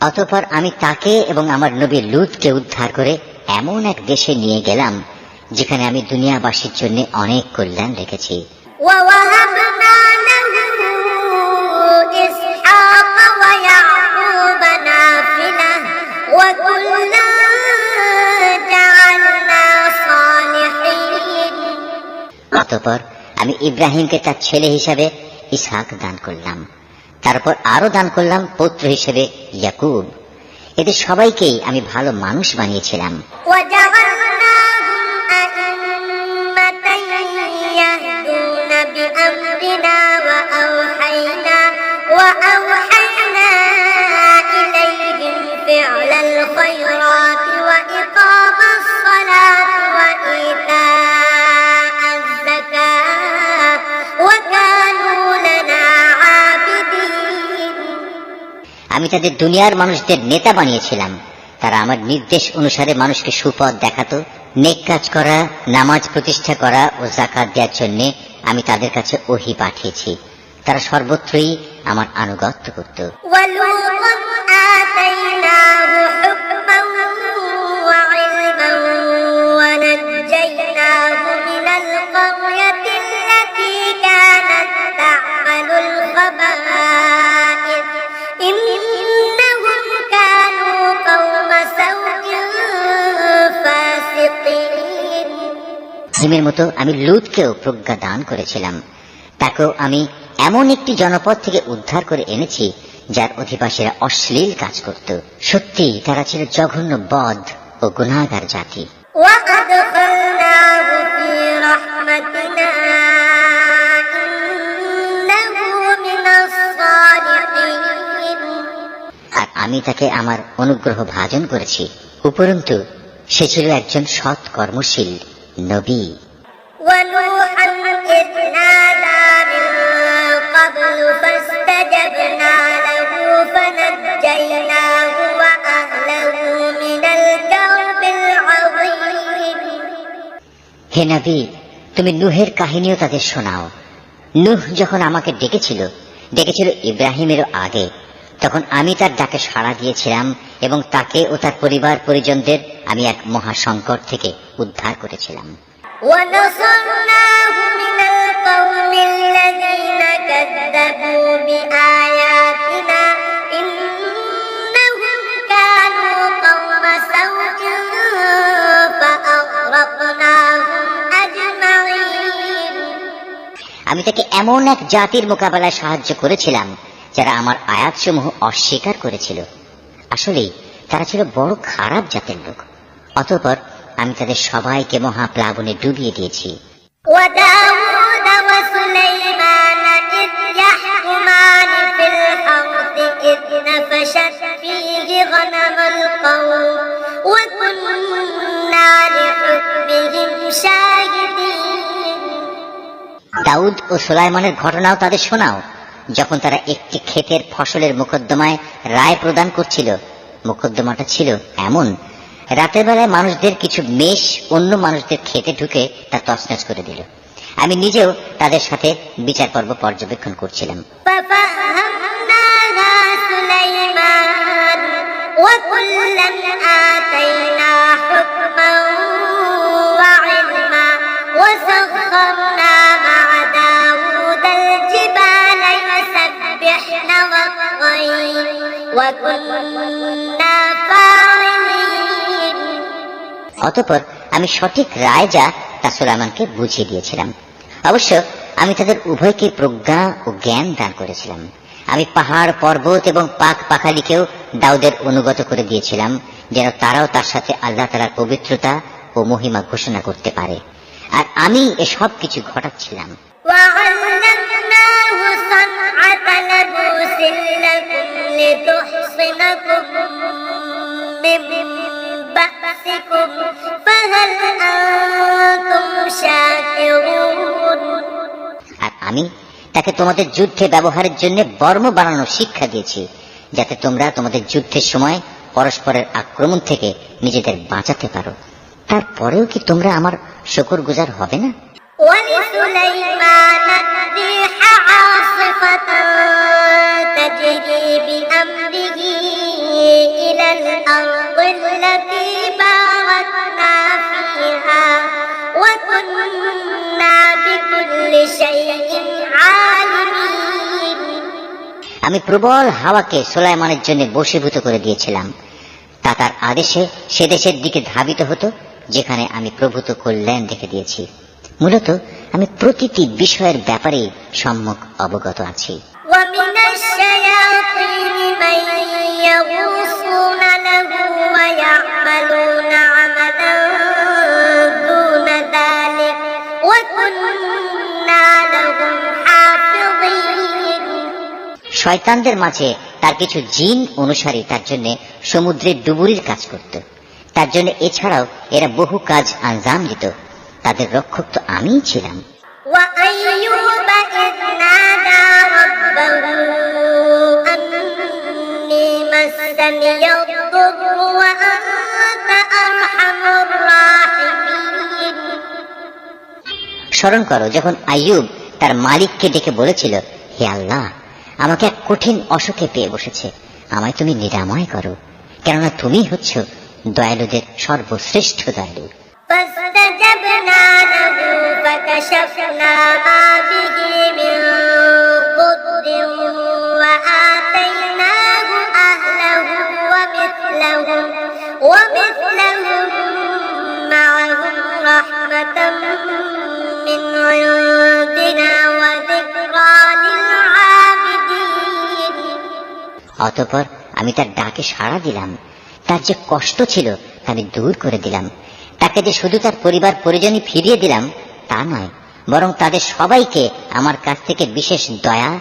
অতঃপর আমি তাকে এবং আমার নবী লূতকে উদ্ধার করে এমন এক দেশে নিয়ে গেলাম যেখানে আমি দুনিয়াবাসীর জন্য অনেক কল্যাণ রেখেছি। ووهبنا له إسحاق ويعقوب نافلة وكلا جعلنا صالحين। অতঃপর আমি ইব্রাহিমকে তার ছেলে হিসাবে ইসহাক দান করলাম, তারপর আরো দান করলাম পুত্র হিসেবে ইয়াকুব। এদের সবাইকেই আমি ভালো মানুষ বানিয়েছিলাম। وجعلناهم أئمة يهدون بأمرنا وأوحينا إليهم فعل الخيرات وإقام الصلاة وإيتاء الزكاة وكانوا لنا عابدين। আমি তাদের দুনিয়ার মানুষদের নেতা বানিয়েছিলাম। তারা আমার নির্দেশ অনুসারে মানুষকে সুপথ দেখাতো। নেক কাজ করা, নামাজ প্রতিষ্ঠা করা ও যাকাত দেওয়ার জন্য আমি তাদের কাছে ওহী পাঠিয়েছি। তারা সর্বত্রই আমার আনুগত্য করত। ولوطا آتيناه حكما وعلما ونجيناه من القرية التي كانت تعمل الخبائث إنهم كانوا قوم سوء فاسقين। ইব্রাহিমের মতো আমি লূতকেও প্রজ্ঞা দান করেছিলাম। তাকেও আমি এমন একটি জনপদ থেকে উদ্ধার করে এনেছি যার অধিবাসীরা অশ্লীল কাজ করত। সত্যি তারা ছিল জঘন্য বদ ও গুনাহগার জাতি। وأدخلناه في رحمتنا إنه من الصالحين। আর আমি তাকে আমার অনুগ্রহ ভাজন করেছি, উপরন্তু সে ছিল একজন সৎ কর্মশীল নবী। ونوحا إذ نادى من قبل فاستجبنا له فنجيناه وأهله من الكرب العظيم। হে নবী, তুমি নূহের কাহিনীও তাদের শোনাও। নূহ যখন আমাকে ডেকেছিল ইব্রাহিমেরও আগে, তখন আমি তার ডাকে সাড়া দিয়েছিলাম এবং তাকে ও তার পরিবার পরিজনদের আমি এক মহা সংকট থেকে উদ্ধার করেছিলাম। ونصرناه من القوم الذين كذبوا بآياتنا إنهم كانوا قوم سوء فأغرقناهم أجمعين। আমি তাকে এমন এক জাতির মোকাবেলায় সাহায্য করেছিলাম যারা আমার আয়াতসমূহ অস্বীকার করেছিল। আসলেই তারা ছিল বড় খারাপ জাতের লোক। অতঃপর আমি তাদের সবাইকে মহাপ্লাবনে ডুবিয়ে দিয়েছি। وداود وسليمان إذ يحكمان في الحرث إذ نفشت فيه غنم القوم وكنا لحكمهم شاهدين। দাউদ ও সুলাইমানের ঘটনাও তাদের শোনাও, যখন তারা একটি ক্ষেতের ফসলের মোকদ্দমায় রায় প্রদান করছিল। মোকদ্দমাটা ছিল এমন, রাতের বেলায় মানুষদের কিছু মেষ অন্য মানুষদের খেতে ঢুকে তা তছনছ করে দিল। আমি নিজেও তাদের সাথে বিচার পর্ব পর্যবেক্ষণ করছিলাম। ففهمناها سليمان وكلا آتينا حكما وعلما وسخرنا مع داود الجبال يسبحن والطير وكنا فاعلين। অতঃপর আমি সঠিক রায় যা তা সুলাইমানকে বুঝিয়ে দিয়েছিলাম। অবশ্য আমি তাদের উভয়কে প্রজ্ঞা ও জ্ঞান দান করেছিলাম। আমি পাহাড়, পর্বত এবং পাক পাখালিকেও দাউদের অনুগত করে দিয়েছিলাম, যেন তারাও তার সাথে আল্লাহ তাআলার পবিত্রতা ও মহিমা ঘোষণা করতে পারে। আর আমি এসব কিছু ঘটাচ্ছিলাম। وعلمناه صنعة لبوس لكم لتحصنكم من بأسكم فهل أنتم شاكرون। আর আমি তাকে তোমাদের যুদ্ধে ব্যবহারের জন্য বর্ম বানানোর শিক্ষা দিয়েছি, যাতে তোমরা তোমাদের যুদ্ধের সময় পরস্পরের আক্রমণ থেকে নিজেদের বাঁচাতে পারো। তারপরেও কি তোমরা আমার শুকরগুজার হবে না? ولسليمان الريح عاصفة تجري بأمره إلى الأرض التي باركنا فيها وكنا بكل شيء عالمين। আমি প্রবল হাওয়াকে সুলাইমানের জন্য বশীভূত করে দিয়েছিলাম। তা তার আদেশে সে দেশের দিকে ধাবিত হতো যেখানে আমি প্রভূত কল্যাণ রেখে দিয়েছি। মূলত আমি প্রতিটি বিষয়ের ব্যাপারে সম্যক অবগত আছি। ومن الشياطين من يغوصون له ويعملون عملا دون ذلك وكنا لهم حافظين। শয়তানদের মাঝে তার কিছু জিন অনুসারী তার জন্য সমুদ্রের ডুবুরির কাজ করত। তার জন্য এছাড়াও এরা বহু কাজ আঞ্জাম দিত। তাদের রক্ষক তো আমিই ছিলাম। وأيوب إذ نادى ربه أني مسني الضر وأنت أرحم الراحمين। স্মরণ করো যখন আইয়ুব তার মালিককে ডেকে বলেছিল, হে আল্লাহ, আমাকে এক কঠিন অসুখে পেয়ে বসেছে, আমায় তুমি নিরাময় করো, কেননা তুমি হচ্ছ দয়ালুদের সর্বশ্রেষ্ঠ দয়ালু। فاستجبنا له فكشفنا ما به من ضر وآتيناه أهله ومثلهم معهم رحمة من عندنا وذكرى للعابدين। অতঃপর আমি তার ডাকে সাড়া দিলাম। তার যে কষ্ট ছিল তা আমি দূর করে দিলাম। তাকে যে শুধু তার পরিবার পরিজনই ফিরিয়ে দিলাম তা নয়, বরং তাদের সবাইকে আমার কাছ থেকে বিশেষ দয়া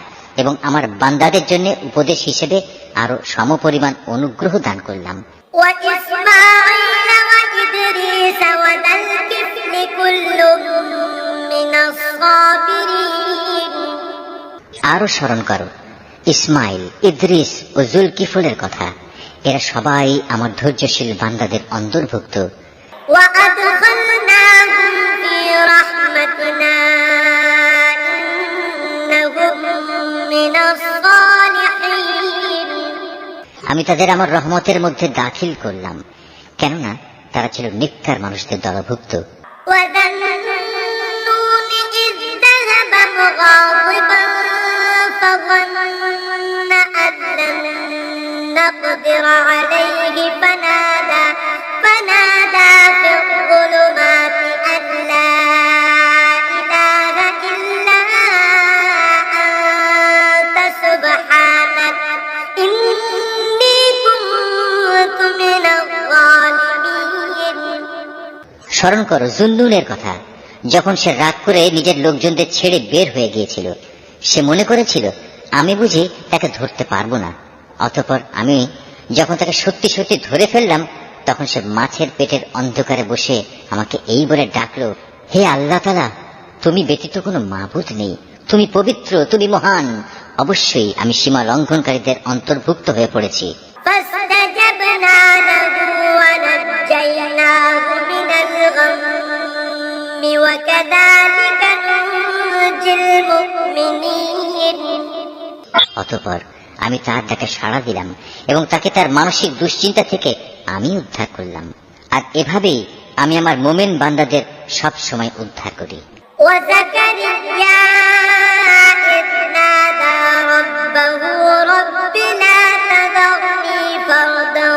এবং আমার বান্দাদের জন্য উপদেশ হিসেবে আরো সমপরিমাণ অনুগ্রহ দান করলাম। وإسماعيل وإدريس وذا الكفل كل من الصابرين। আরো স্মরণ করো ইসমাইল, ইদ্রিস ও জুলকিফলের কথা। এরা সবাই আমার ধৈর্যশীল বান্দাদের অন্তর্ভুক্ত। وأدخلناهم في رحمتنا إنهم من الصالحين। আমি তাদের আমার রহমতের মধ্যে দাখিল করলাম, কেননা তারা ছিল নেককার মানুষদের দলভুক্ত। وذا النون إذ ذهب مغاضبا فظن أن لن نقدر عليه فنادى في الظلمات أن لا إله إلا أنت سبحانك إني كنت من الظالمين। স্মরণ করো জুন্নুনের কথা, যখন সে রাগ করে নিজের লোকজনদের ছেড়ে বের হয়ে গিয়েছিল। সে মনে করেছিল আমি বুঝি তাকে ধরতে পারবো না। অতঃপর আমি যখন তাকে সত্যি সত্যি ধরে ফেললাম, তখন সে মাছের পেটের অন্ধকারে বসে আমাকে এই বলে ডাকলো, হে আল্লাহ তাআলা, তুমি ব্যতীত কোনো মাবুদ নেই, তুমি পবিত্র, তুমি মহান। অবশ্যই আমি সীমা লঙ্ঘনকারীদের অন্তর্ভুক্ত হয়ে পড়েছি। فاستجبنا له ونجيناه من الغم وكذلك ننجي المؤمنين। অতঃপর আমি তার ডাকে সাড়া দিলাম এবং তাকে তার মানসিক দুশ্চিন্তা থেকে আমি উদ্ধার করলাম। আর এভাবেই আমি আমার মোমেন বান্দাদের সব সময় উদ্ধার করি। وزكريا إذ نادى ربه رب لا تذرني فردا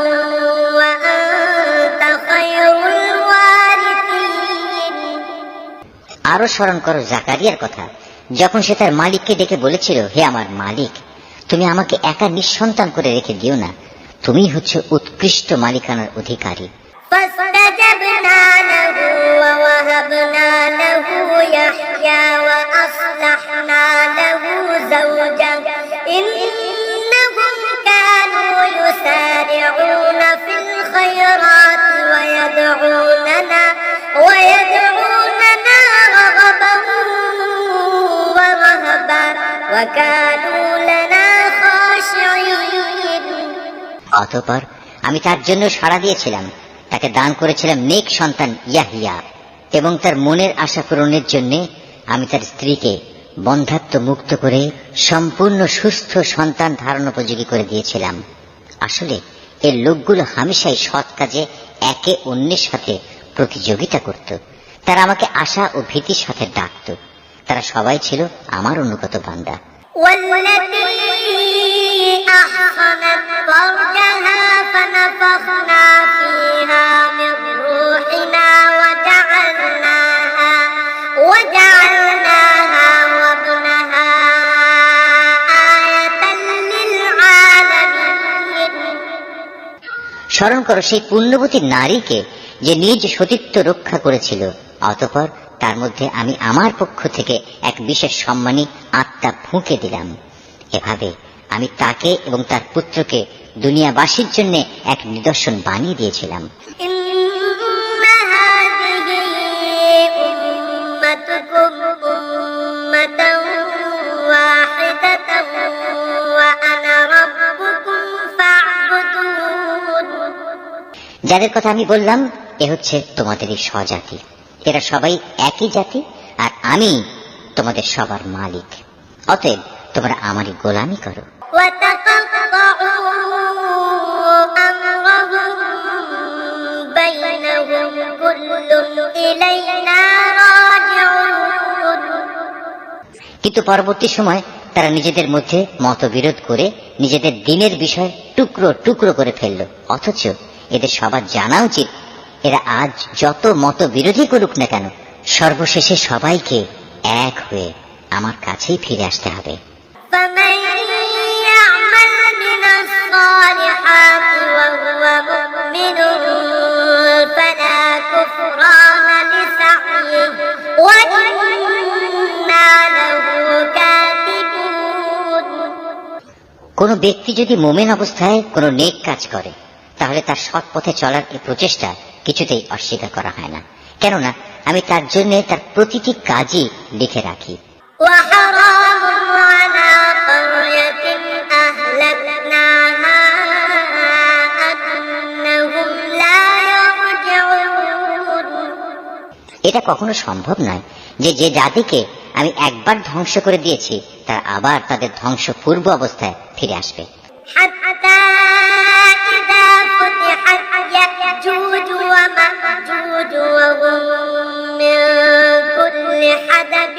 وأنت خير الوارثين। আরো স্মরণ করো জাকারিয়ার কথা, যখন সে তার মালিককে ডেকে বলেছিল, হে আমার মালিক, তুমি আমাকে একা নিঃসন্তান করে রেখে দিও না, তুমি হচ্ছে উৎকৃষ্ট মালিকানার অধিকারী। فاستجبنا له ووهبنا له يحيى وأصلحنا له زوجه إنهم كانوا يسارعون في الخيرات ويدعوننا رغبا ورهبا وكانوا لنا خاشعين অতঃপর আমি তার জন্য সাড়া দিয়েছিলাম, তাকে দান করেছিলাম নেক সন্তান ইয়াহিয়া, এবং তার মনের আশা পূরণের জন্য আমি তার স্ত্রীকে বন্ধ্যাত্ব মুক্ত করে সম্পূর্ণ সুস্থ সন্তান ধারণ উপযোগী করে দিয়েছিলাম। আসলে এই লোকগুলো হামেশাই সৎ কাজে একে অন্যের সাথে প্রতিযোগিতা করত। তারা আমাকে আশা ও ভীতির সাথে ডাকত। তারা সবাই ছিল আমার অনুগত বান্দা। والتي أحصنت فرجها فنفخنا فيها من روحنا وجعلناها وابنها آية للعالمين স্মরণ করো সেই পুণ্যবতী নারীকে যে নিজ সতীত্ব রক্ষা করেছিল, অতঃপর তার মধ্যে আমি আমার পক্ষ থেকে এক বিশেষ সম্মানী আত্মা ফুঁকে দিলাম। এভাবে আমি তাকে এবং তার পুত্রকে দুনিয়াবাসীর জন্য এক নিদর্শন বানিয়ে দিয়েছিলাম। إن هذه أمتكم أمة واحدة وأنا ربكم فاعبدون যাদের কথা আমি বললাম এ হচ্ছে তোমাদেরই স্বজাতি, এরা সবাই একই জাতি, আর আমি তোমাদের সবার মালিক। অতএব তোমরা আমারই গোলামি করো। وتقطعوا أمرهم بينهم كل إلينا راجعون কিন্তু পরবর্তী সময় তারা নিজেদের মধ্যে মতবিরোধ করে নিজেদের দিনের বিষয় টুকরো টুকরো করে ফেলল। অথচ এদের সবার জানা উচিত, এরা আজ যত মতবিরোধী করুক না কেন, সর্বশেষে সবাইকে এক হয়ে আমার কাছেই ফিরে আসতে হবে। فمن يعمل من الصالحات وهو مؤمن فلا كفران لسعيه وإنا له كاتبون কোন ব্যক্তি যদি মোমেন অবস্থায় কোন নেক কাজ করে, তাহলে তার সৎ পথে চলার এই প্রচেষ্টা কিছুতেই অস্বীকার করা হয় না, কেননা আমি তার জন্য তার প্রতিটি কাজই লিখে রাখি। وحرام على قرية أهلكناها أنهم لا يرجعون এটা কখনো সম্ভব নয় যে যে জাতিকে আমি একবার ধ্বংস করে দিয়েছি তার আবার তাদের ধ্বংস পূর্ব অবস্থায় ফিরে আসবে। حتى إذا فتحت يأجوج ومأجوج وهم من كل حدب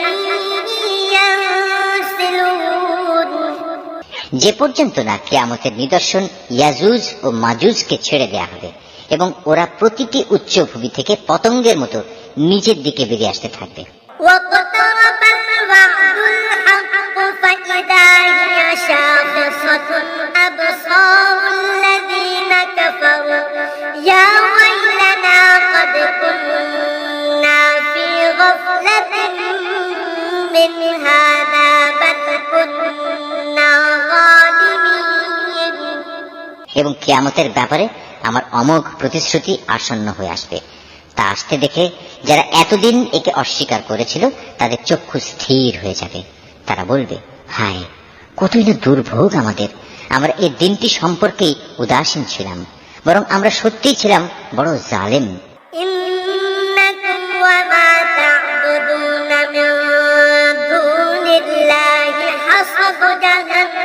ينسلون যে পর্যন্ত না কিয়ামতের নিদর্শন ইয়াজুজ ও মাজুজকে ছেড়ে দেয়া হবে এবং ওরা প্রতিটি উচ্চভূমি থেকে পতঙ্গের মতো নিচের দিকে বেরিয়ে আসতে থাকবে। واقترب الوعد الحق فإذا هي شاخصة أبصار الذين كفروا يا ويلنا قد كنا في غفلة من هذا بل كنا ظالمين এবং কিয়ামতের ব্যাপারে আমার অমোঘ প্রতিশ্রুতি আসন্ন হয়ে আসবে। তা আসতে দেখে যারা এতদিন একে অস্বীকার করেছিল তাদের চক্ষু স্থির হয়ে যাবে। তারা বলবে, হায় কতই না দুর্ভোগ আমাদের, আমরা এই দিনটি সম্পর্কেই উদাসীন ছিলাম, বরং আমরা সত্যিই ছিলাম বড় জালেম। إنكم وما تعبدون من دون الله حصب جهنم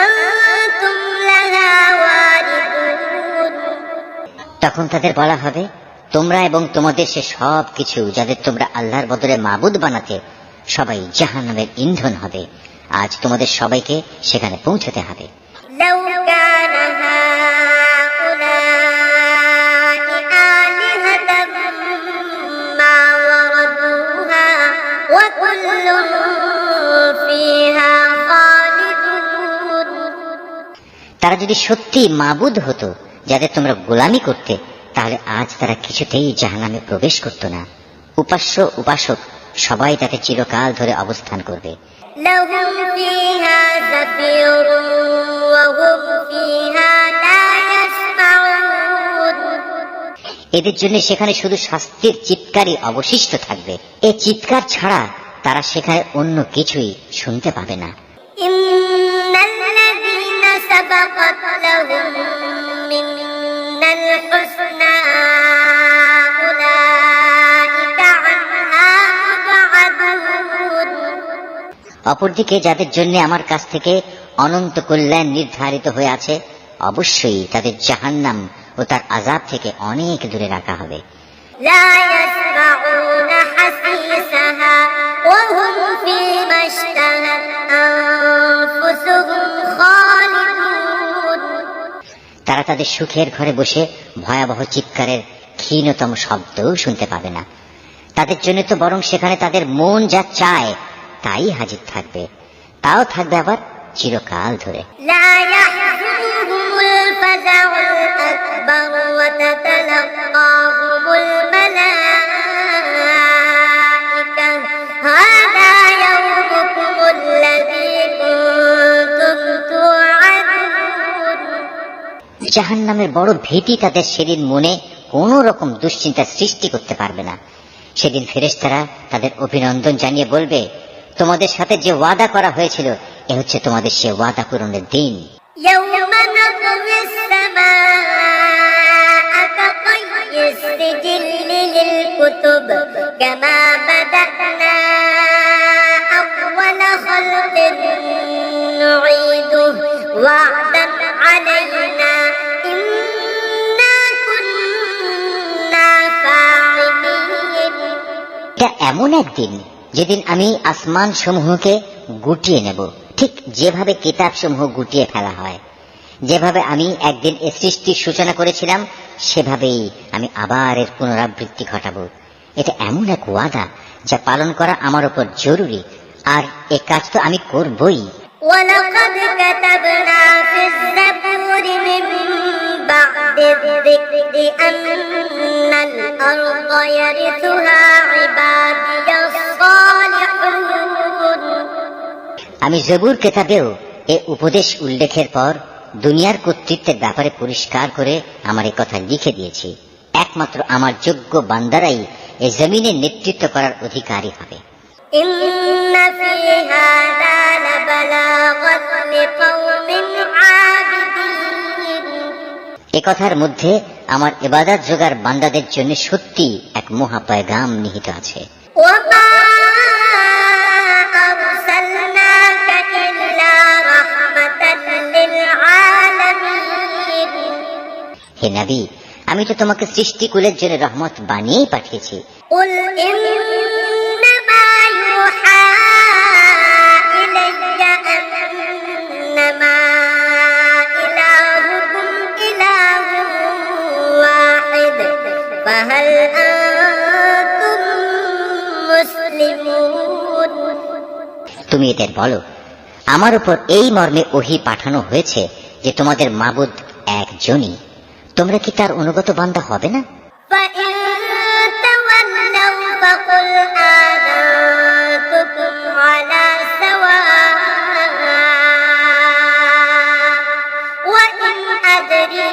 أنتم لها واردون তখন তাদের বলা হবে, তোমরা এবং তোমাদের সে সব কিছু যাদের তোমরা আল্লাহর বদলে মাবুদ বানাতে, সবাই জাহান্নামের ইন্ধন হবে। আজ তোমাদের সবাইকে সেখানে পৌঁছতে হবে। لو كان هؤلاء آلهة ما وردوها وكل فيها خالدون তারা যদি সত্যি মাবুদ হতো যাদের তোমরা গোলামি করতে, তাহলে আজ তারা কিছুতেই জাহান্নামে প্রবেশ করত না। উপাস্য উপাসক সবাই তাতে চিরকাল ধরে অবস্থান করবে। لهم فيها زفير وهم فيها لا يسمعون এদের জন্য সেখানে শুধু শাস্তির চিৎকারই অবশিষ্ট থাকবে। এই চিৎকার ছাড়া তারা সেখানে অন্য কিছুই শুনতে পাবে না। إن الذين سبقت لهم منا الحسنى أولئك عنها مبعدون। অপরদিকে যাদের জন্য আমার কাছ থেকে অনন্ত কল্যাণ নির্ধারিত হয়ে আছে, অবশ্যই তাদের জাহান্নাম ও তার আযাব থেকে অনেক দূরে রাখা হবে। لا يسمعون حسيسها وهم فيما اشتهت أنفسهم خالدون। তারা তাদের সুখের ঘরে বসে ভয়াবহ চিৎকারের ক্ষীণতম শব্দও শুনতে পাবে না। তাদের জন্য তো বরং সেখানে তাদের মন যা চায় তাই হাজির থাকবে, তাও থাকবে আবার চিরকাল ধরে। لا يحزنهم الفزع الأكبر وتتلقاهم الملائكة هذا يومكم الذي كنتم توعدون। জাহান্নামের বড় ভীতি তাদের সেদিন মনে কোন রকম দুশ্চিন্তা সৃষ্টি করতে পারবে না। সেদিন ফেরেশতারা তাদের অভিনন্দন জানিয়ে বলবে, তোমাদের সাথে যে ওয়াদা করা হয়েছিল এ হচ্ছে তোমাদের সে ওয়াদা পূরণের দিন। يوم نطوي السماء كطي السجل للكتب كما بدأنا أول خلق نعيده وعدا علينا إنا كنا فاعلين। এটা এমন একদিন যেদিন আমি আসমান সমূহকে গুটিয়ে নেব, ঠিক যেভাবে কিতাব সমূহ গুটিয়ে ফেলা হয়। যেভাবে আমি একদিন এ সৃষ্টির সূচনা করেছিলাম সেভাবেই আমি আবার এর পুনরাবৃত্তি ঘটাবো। এটা এমন এক ওয়াদা যা পালন করা আমার উপর জরুরি, আর এ কাজ তো আমি করবই। ولقد كتبنا في الزبور من بعد الذكر أن الأرض يرثها عبادي الصالحون। আমি জবুর কিতাবেও এ উপদেশ উল্লেখের পর দুনিয়ার কর্তৃত্বের ব্যাপারে পরিষ্কার করে আমার এই কথা লিখে দিয়েছি। একমাত্র আমার যোগ্য বান্দারাই এ জমিনের নেতৃত্ব করার অধিকারী হবে। إن في هذا لبلاغا لقوم عابدين। এ কথার মধ্যে আমার ইবাদত যোগার বান্দাদের জন্য সত্যি এক মহা পয়গাম নিহিত আছে। وما أرسلناك إلا رحمة للعالمين। হে নবী, আমি তো তোমাকে সৃষ্টিকুলের জন্য রহমত বানিয়েই পাঠিয়েছি। قل إنما يوحى إلي أنما إلهكم إله واحد فهل أنتم مسلمون। তুমি এদের বলো, আমার উপর এই মর্মে ওহী পাঠানো হয়েছে যে তোমাদের মাবুদ একজনই, তোমরা কি তার অনুগত বান্দা হবে না? فإن تولوا فقل آذنتكم على سواء وإن أدري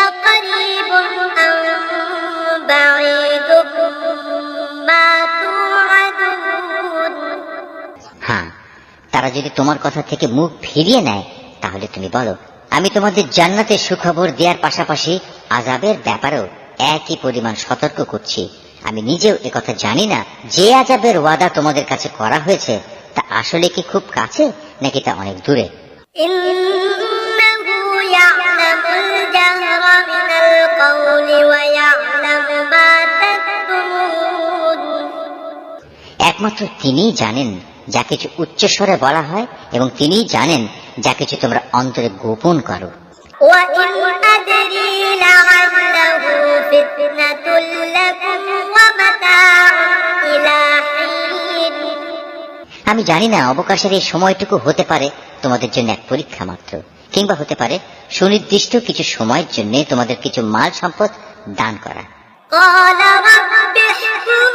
أقريب أم بعيد ما توعدون। হ্যাঁ, তারা যদি তোমার কথা থেকে মুখ ফিরিয়ে নেয় তাহলে তুমি বলো, আমি তোমাদের জান্নাতের সুখবর দেওয়ার পাশাপাশি আযাবের ব্যাপারেও একই পরিমাণ সতর্ক করছি। আমি নিজেও একথা জানি না যে আযাবের ওয়াদা তোমাদের কাছে করা হয়েছে তা আসলে কি খুব কাছে নাকি তা অনেক দূরে। إنه يعلم الجهر من القول ويعلم ما تكتمون। একমাত্র তিনিই জানেন যা কিছু উচ্চস্বরে বলা হয় এবং তিনিই জানেন যা কিছু তোমরা অন্তরে গোপন করো। وإن أدري لعله فتنة لكم ومتاع إلى حين। আমি জানি না অবকাশের এই সময়টুকু হতে পারে তোমাদের জন্য এক পরীক্ষা মাত্র, কিংবা হতে পারে সুনির্দিষ্ট কিছু সময়ের জন্য তোমাদের কিছু মাল সম্পদ দান করা। قال رب احكم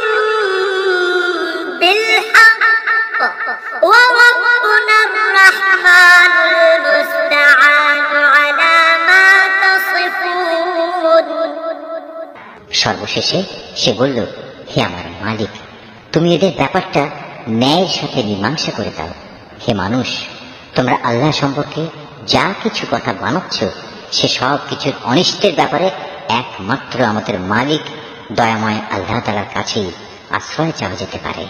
بالحق وربنا الرحمن المستعان على ما تصفون। সর্বশেষে সে বলল, হে আমার মালিক, তুমি এদের ব্যাপারটা ন্যায়ের সাথে মীমাংসা করে দাও। হে মানুষ, তোমরা আল্লাহ সম্পর্কে যা কিছু কথা বানাচ্ছ সে সব কিছুর অনিষ্টের ব্যাপারে একমাত্র আমাদের মালিক দয়াময় আল্লাহ তাআলার কাছেই আশ্রয় চাওয়া যেতে পারে।